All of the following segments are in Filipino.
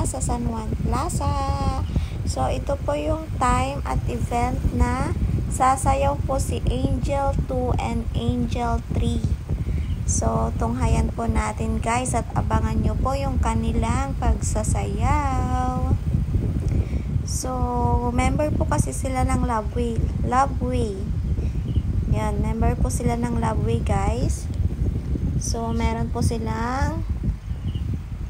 sa San Juan Plaza. So, ito po yung time at event na sasayaw po si Angel 2 and Angel 3. So, tunghayan po natin guys at abangan nyo po yung kanilang pagsasayaw. So, member po kasi sila ng Loveway. Yan, member po sila ng Loveway guys. So, meron po silang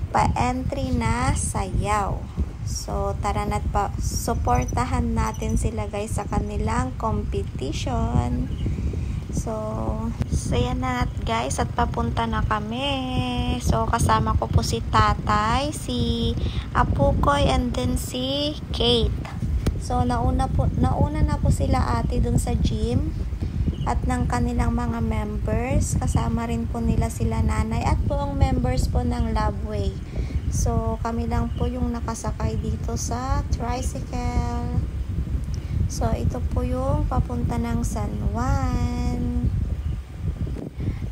pa-entry na sayaw. So, tara na't supportahan natin sila guys sa kanilang competition. So yan na guys at papunta na kami. So, kasama ko po si Tatay, si Apukoy, and then si Kate. So, nauna na po sila ate dun sa gym at ng kanilang mga members. Kasama rin po nila sila nanay at buong members po ng Loveway. So, kami lang po yung nakasakay dito sa tricycle. So, ito po yung papunta ng San Juan.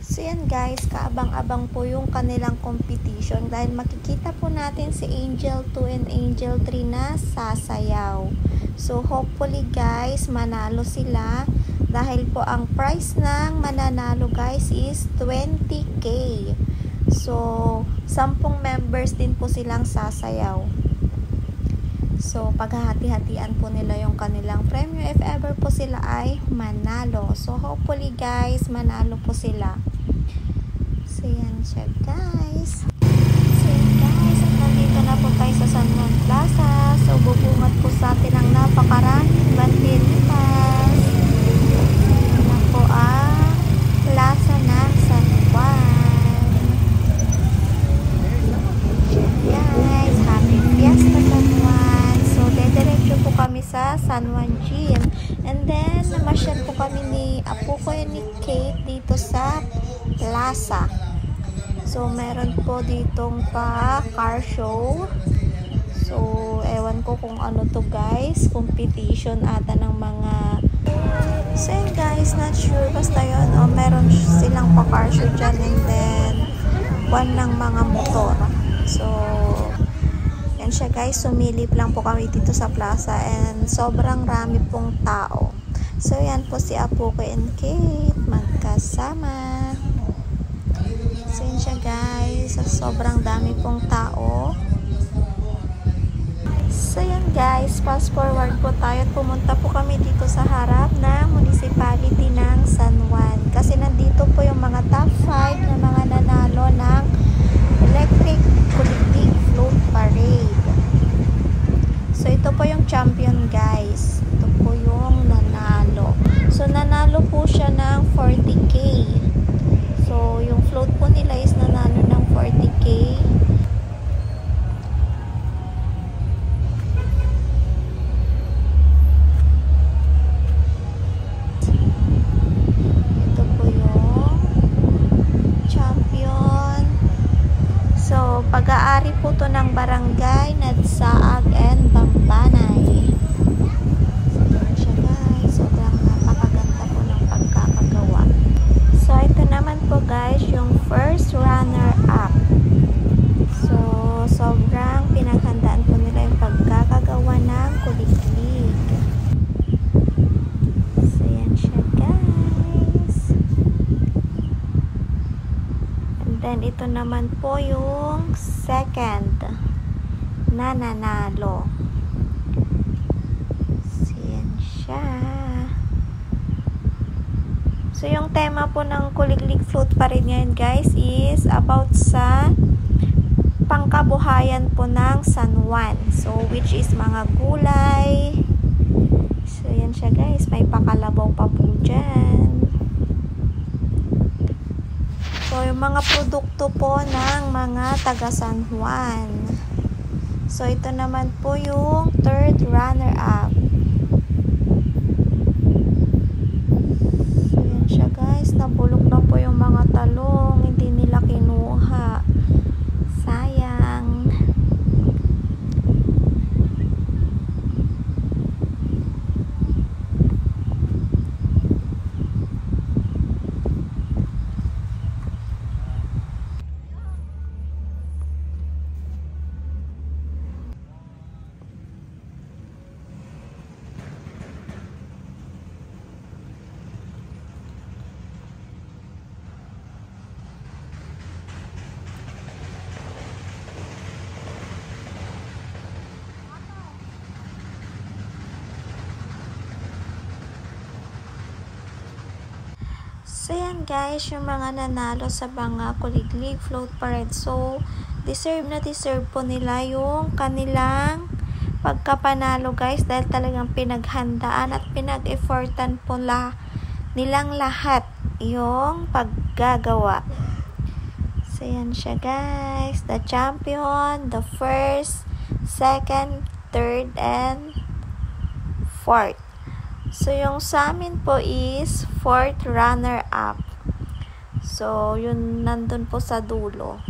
So, yan guys, kaabang-abang po yung kanilang competition dahil makikita po natin si Angel 2 and Angel 3 na sasayaw. So, hopefully guys, manalo sila. Dahil po ang price ng mananalo guys is 20k. So, 10 members din po silang sasayaw. So, paghahati-hatian po nila yung kanilang premyo if ever po sila ay manalo. So, hopefully guys, manalo po sila. So, yan siya guys. So, yan guys, at nandito na po tayo sa San Juan Plaza. So, bubungat po sa atin ang napakaraming banderitas. Po ang plaza ng San Juan. Guys, happy fiesta San Juan. So, dediretso po kami sa San Juan Gym. And then, namasyal po kami ni Apukoy and ni Kate dito sa plaza. So, meron po ditong pa car show. So, ewan ko kung ano to guys. Competition ata ng mga... So yun guys, not sure. Basta yun, meron silang pa-car show dyan and then one ng mga motor. So, yan siya guys. Sumilip lang po kami dito sa plaza and sobrang rami pong tao. So yan po si Apukoy and Kate magkasama. So yun siya guys. Sobrang dami pong tao. So yan guys, fast forward po tayo at pumunta po kami dito sa harap ng municipality ng San Juan. Kasi nandito po yung mga top 5 na mga nanalo ng electric kuliglig float parade. So ito po yung champion guys. Ito po yung nanalo. So nanalo po siya ng 40k. So yung float po nila is nanalo ng 40k. Pag-aari po to ng barangay Nadsaag and Bambanay. So, guys, sobrang napakaganda po ng pagkakagawa. So, ito naman po guys, yung first runner-up. So, sobrang pinaghandaan po nila yung pagkakagawa ng kuliglig. So, yan siya guys. And then, ito naman po yung second na nanalo. So, yan siya. So, yung tema po ng kuliglig float pa rin yan guys is about sa pangkabuhayan po ng San Juan. So, which is mga gulay. So, yan siya guys. May pakalabaw pa po dyan. So, yung mga produkto po ng mga taga San Juan. So, ito naman po yung third runner-up. So, yan siya guys. Nabulok na po yung mga talong. Hindi nila kinuha. Sayang. So yan guys, yung mga nanalo sa mga kuliglig float parade. So deserve na deserve po nila yung kanilang pagkapanalo guys, dahil talagang pinaghandaan at pinag-effortan po nilang lahat yung paggagawa. So yan siya guys, the champion, the first, second, third, and fourth. So yung sa amin po is fourth runner-up. So yun nandun po sa dulo.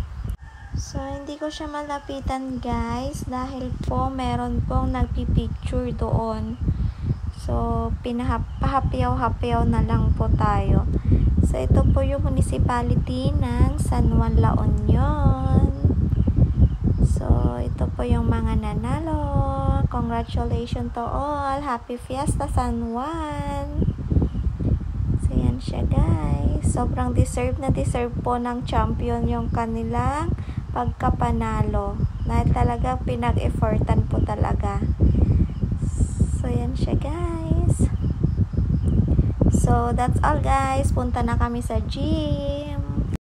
So hindi ko siya malapitan guys dahil po meron pong nagpipicture doon. So pahapyaw-hapyaw na lang po tayo. So ito po yung municipality ng San Juan, La Union. So ito po yung mga nanalo. Congratulations to all. Happy Fiesta San Juan. So yan siya guys. Sobrang deserve na deserve po ng champion yung kanilang pagkapanalo. Dahil talaga pinag-effortan po talaga. So yan siya guys. So that's all guys. Punta na kami sa gym.